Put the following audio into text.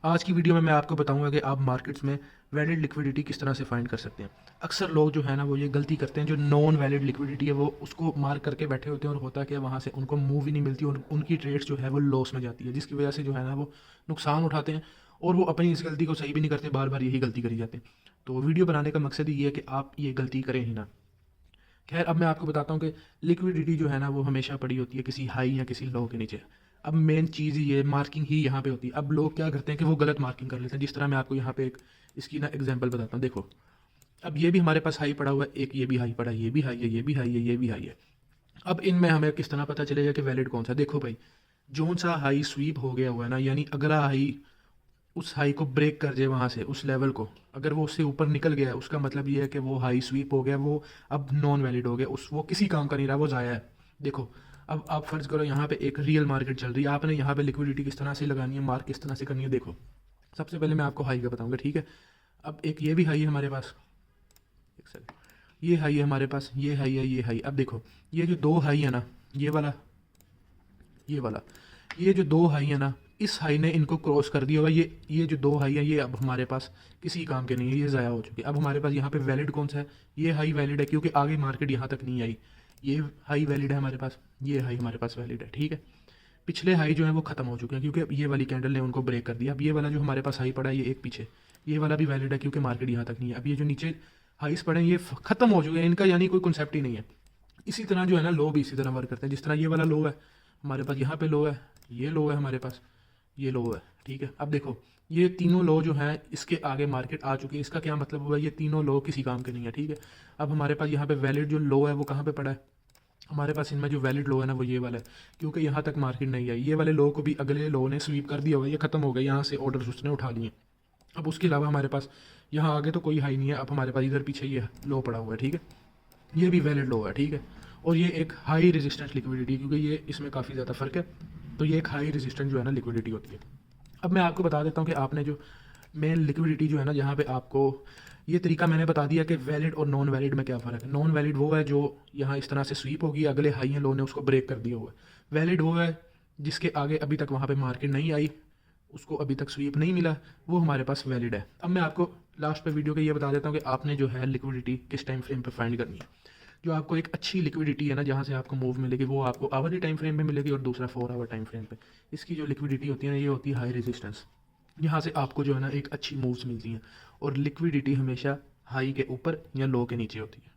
आज की वीडियो में मैं आपको बताऊंगा कि आप मार्केट्स में वैलिड लिक्विडिटी किस तरह से फाइंड कर सकते हैं। अक्सर लोग जो है ना वो ये गलती करते हैं, जो नॉन वैलिड लिक्विडिटी है वो उसको मार्क करके बैठे होते हैं और होता है कि वहाँ से उनको मूव ही नहीं मिलती और उनकी ट्रेड्स जो है वो लॉस में जाती है, जिसकी वजह से जो है ना वो नुकसान उठाते हैं और वो अपनी इस गलती को सही भी नहीं करते, बार बार यही गलती करी जाते हैं। तो वीडियो बनाने का मकसद ये है कि आप ये गलती करें ही ना। खैर, अब मैं आपको बताता हूँ कि लिक्विडिटी जो है ना वो हमेशा पड़ी होती है किसी हाई या किसी लो के नीचे। अब मेन चीज़ ये मार्किंग ही यहाँ पे होती है। अब लोग क्या करते हैं कि वो गलत मार्किंग कर लेते हैं। जिस तरह मैं आपको यहाँ पे एक इसकी ना एग्जांपल बताता हूँ। देखो, अब ये भी हमारे पास हाई पड़ा हुआ है, एक ये भी हाई पड़ा है, ये भी हाई है, ये भी हाई है, ये भी हाई है। अब इनमें हमें किस तरह पता चलेगा कि वैलिड कौन सा। देखो भाई, जोन सा हाई स्वीप हो गया हुआ है ना, यानी अगला हाई उस हाई को ब्रेक कर जाए, वहाँ से उस लेवल को अगर वो उससे ऊपर निकल गया, उसका मतलब ये है कि वो हाई स्वीप हो गया, वो अब नॉन वैलिड हो गया, उस वो किसी काम का नहीं रहा, वो ज़ाया है। देखो, अब आप फ़र्ज़ करो यहाँ पे एक रियल मार्केट चल रही है, आपने यहाँ पे लिक्विडिटी किस तरह से लगानी है, मार्क किस तरह से करनी है। देखो, सबसे पहले मैं आपको हाई का बताऊँगा, ठीक है। अब एक ये भी हाई है हमारे पास, एक सेकंड, ये हाई है हमारे पास, ये हाई है, ये हाई। अब देखो, ये जो दो हाई है ना, ये वाला, ये वाला, ये जो दो हाई है ना, इस हाई ने इनको क्रॉस कर दिया होगा। ये जो दो हाई है ये अब हमारे पास किसी काम के नहीं है, ये ज़ाया हो चुकी है। अब हमारे पास यहाँ पे वैलिड कौन सा है, ये हाई वैलिड है क्योंकि आगे मार्केट यहाँ तक नहीं आई। ये हाई वैलिड है हमारे पास, ये हाई हमारे पास वैलिड है, ठीक है। पिछले हाई जो है वो खत्म हो चुके हैं क्योंकि अब ये वाली कैंडल ने उनको ब्रेक कर दिया। अब ये वाला जो हमारे पास हाई पड़ा है, ये एक पीछे, ये वाला भी वैलिड है क्योंकि मार्केट यहाँ तक नहीं है। अब ये जो नीचे हाइस पड़े हैं ये खत्म हो चुके हैं, इनका यानी कोई कंसेप्ट ही नहीं है। इसी तरह जो है ना लो भी इसी तरह वर्क करते हैं। जिस तरह ये वाला लो है हमारे पास, यहाँ पे लो है, ये लो है हमारे पास, ये लो है, ठीक है। अब देखो, ये तीनों लो जो हैं इसके आगे मार्केट आ चुकी है। इसका क्या मतलब हुआ, ये तीनों लो किसी काम के नहीं है, ठीक है। अब हमारे पास यहाँ पे वैलिड जो लो है वो कहाँ पे पड़ा है, हमारे पास इनमें जो वैलिड लो है ना वो ये वाला है क्योंकि यहाँ तक मार्केट नहीं आई। ये वाले लो को भी अगले लो ने स्वीप कर दिया हुआ है, ये खत्म हो गया, यहाँ से ऑर्डर उसने उठा लिए। अब उसके अलावा हमारे पास यहाँ आगे तो कोई हाई नहीं है। अब हमारे पास इधर पीछे ये लो पड़ा हुआ है, ठीक है, ये भी वैलिड लो है, ठीक है। और ये एक हाई रेजिस्टेंस लिक्विडिटी, क्योंकि ये इसमें काफ़ी ज़्यादा फ़र्क है, तो ये एक हाई रेजिस्टेंस जो है ना लिक्विडिटी होती है। अब मैं आपको बता देता हूँ कि आपने जो मेन लिक्विडिटी जो है ना, जहाँ पे आपको ये तरीका मैंने बता दिया कि वैलिड और नॉन वैलिड में क्या फ़र्क है। नॉन वैलिड वो है जो यहाँ इस तरह से स्वीप होगी, अगले हाई लो ने उसको ब्रेक कर दिया हुआ है। वैलिड वो है जिसके आगे अभी तक वहाँ पे मार्केट नहीं आई, उसको अभी तक स्वीप नहीं मिला, वो हमारे पास वैलिड है। अब मैं आपको लास्ट पे वीडियो के ये बता देता हूँ कि आपने जो है लिक्विडिटी किस टाइम फ्रेम पे फाइंड करनी है। जो आपको एक अच्छी लिक्विडिटी है ना, जहाँ से आपको मूव मिलेगी, वो आपको आवरली टाइम फ्रेम पे मिलेगी और दूसरा 4 आवर टाइम फ्रेम पे। इसकी जो लिक्विडिटी होती है ना, ये होती है हाई रेजिस्टेंस। यहाँ से आपको जो है ना एक अच्छी मूव्स मिलती हैं और लिक्विडिटी हमेशा हाई के ऊपर या लो के नीचे होती है।